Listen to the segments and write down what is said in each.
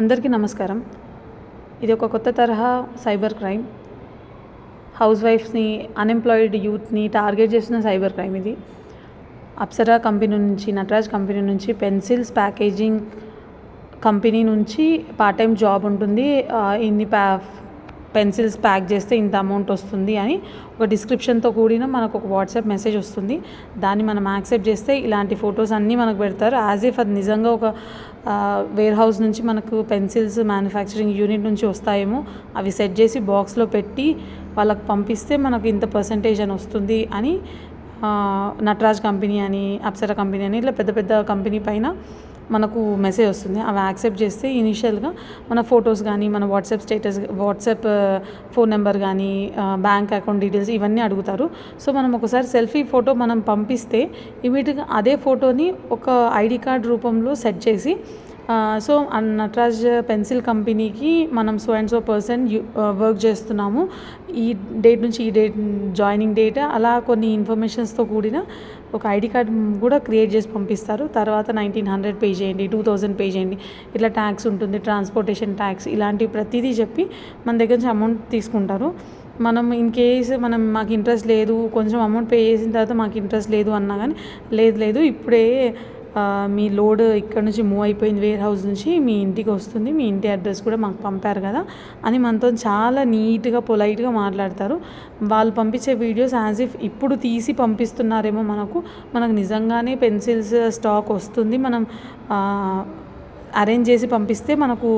అందరికీ నమస్కారం. ఇది ఒక కొత్త తరహా సైబర్ క్రైమ్. హౌస్ వైఫ్స్‌ని, అన్‌ఎంప్లాయిడ్ యూత్‌ని టార్గెట్ చేసిన సైబర్ క్రైమ్ ఇది. అప్సరా కంపెనీ నుంచి, నటరాజ్ కంపెనీ నుంచి, పెన్సిల్స్ ప్యాకేజింగ్ కంపెనీ నుంచి పార్ట్ టైమ్ జాబ్ ఉంటుంది. ఇన్ని పెన్సిల్స్ ప్యాక్ చేస్తే ఇంత అమౌంట్ వస్తుంది అని ఒక డిస్క్రిప్షన్తో కూడిన మనకు ఒక వాట్సాప్ మెసేజ్ వస్తుంది. దాన్ని మనం యాక్సెప్ట్ చేస్తే ఇలాంటి ఫొటోస్ అన్నీ మనకు పెడతారు. యాజ్ ఇఫ్ అది నిజంగా ఒక వేర్ హౌస్ నుంచి మనకు పెన్సిల్స్ మ్యానుఫ్యాక్చరింగ్ యూనిట్ నుంచి వస్తాయేమో, అవి సెట్ చేసి బాక్స్లో పెట్టి వాళ్ళకి పంపిస్తే మనకు ఇంత పర్సంటేజ్ అని వస్తుంది అని నటరాజ్ కంపెనీ అని, అప్సరా కంపెనీ అని ఇట్లా పెద్ద పెద్ద కంపెనీ పైన మనకు మెసేజ్ వస్తుంది. అవి యాక్సెప్ట్ చేస్తే ఇనిషియల్గా మన ఫొటోస్ కానీ, మన WhatsApp status, WhatsApp phone number కానీ, బ్యాంక్ అకౌంట్ డీటెయిల్స్ ఇవన్నీ అడుగుతారు. సో మనం ఒకసారి సెల్ఫీ ఫోటో మనం పంపిస్తే ఇమీడియట్గా అదే ఫోటోని ఒక ఐడి కార్డ్ రూపంలో సెట్ చేసి సో నటరాజ్ పెన్సిల్ కంపెనీకి మనం so and so person work చేస్తున్నాము, ఈ డేట్ నుంచి ఈ డేట్ జాయినింగ్ డేట్, అలా కొన్ని ఇన్ఫర్మేషన్స్తో కూడిన ఒక ఐడి కార్డ్ కూడా క్రియేట్ చేసి పంపిస్తారు. తర్వాత 1900 పే చేయండి, 2000 పే చేయండి, ఇట్లా ట్యాక్స్ ఉంటుంది, ట్రాన్స్పోర్టేషన్ ట్యాక్స్, ఇలాంటివి ప్రతిదీ చెప్పి మన దగ్గర నుంచి అమౌంట్ తీసుకుంటారు. మనం ఇన్ కేస్ మాకు ఇంట్రెస్ట్ లేదు, కొంచెం అమౌంట్ పే చేసిన తర్వాత మాకు ఇంట్రెస్ట్ లేదు అన్నా కానీ, లేదు ఇప్పుడే మీ లోడ్ ఇక్కడ నుంచి మూవ్ అయిపోయింది, వేర్ హౌస్ నుంచి మీ ఇంటికి వస్తుంది, మీ ఇంటి అడ్రస్ కూడా మాకు పంపారు కదా అని మనతో చాలా నీట్గా పొలైట్గా మాట్లాడతారు. వాళ్ళు పంపించే వీడియోస్ యాజ్ ఇఫ్ ఇప్పుడు తీసి పంపిస్తున్నారేమో, మనకు నిజంగానే పెన్సిల్స్ స్టాక్ వస్తుంది, మనం అరేంజ్ చేసి పంపిస్తే మనకు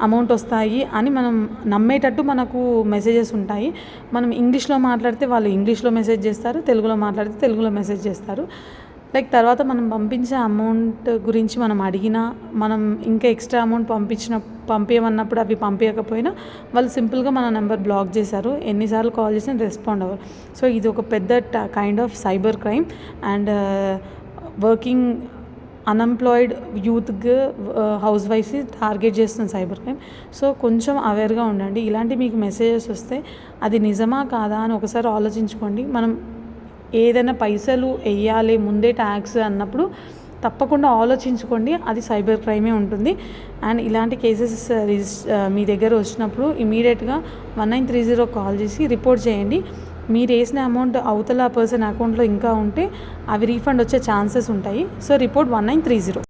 అమౌంట్ వస్తాయి అని మనం నమ్మేటట్టు మనకు మెసేజెస్ ఉంటాయి. మనం ఇంగ్లీష్లో మాట్లాడితే వాళ్ళు ఇంగ్లీష్లో మెసేజ్ చేస్తారు, తెలుగులో మాట్లాడితే తెలుగులో మెసేజ్ చేస్తారు. తర్వాత మనం పంపించే అమౌంట్ గురించి మనం అడిగినా, మనం ఇంకా ఎక్స్ట్రా అమౌంట్ పంపించమన్నప్పుడు అవి పంపించకపోయినా వాళ్ళు సింపుల్గా మన నెంబర్ బ్లాక్ చేశారు. ఎన్నిసార్లు కాల్ చేసినా రెస్పాండ్ అవ్వరు. సో ఇది ఒక పెద్ద kind of cyber crime and working unemployed యూత్కి, హౌస్ వైఫ్స్ని టార్గెట్ చేస్తున్న సైబర్ క్రైమ్. సో కొంచెం అవేర్గా ఉండండి. ఇలాంటి మీకు మెసేజెస్ వస్తే అది నిజమా కాదా అని ఒకసారి ఆలోచించుకోండి. మనం ఏదైనా పైసలు వేయాలి ముందే ట్యాక్స్ అన్నప్పుడు తప్పకుండా ఆలోచించుకోండి, అది సైబర్ క్రైమే ఉంటుంది. అండ్ ఇలాంటి కేసెస్ మీ దగ్గర వచ్చినప్పుడు ఇమీడియట్గా 1930 కాల్ చేసి రిపోర్ట్ చేయండి. మీరు వేసిన అమౌంట్ అవతల పర్సన్ అకౌంట్లో ఇంకా ఉంటే అవి రీఫండ్ వచ్చే ఛాన్సెస్ ఉంటాయి. So report 1930.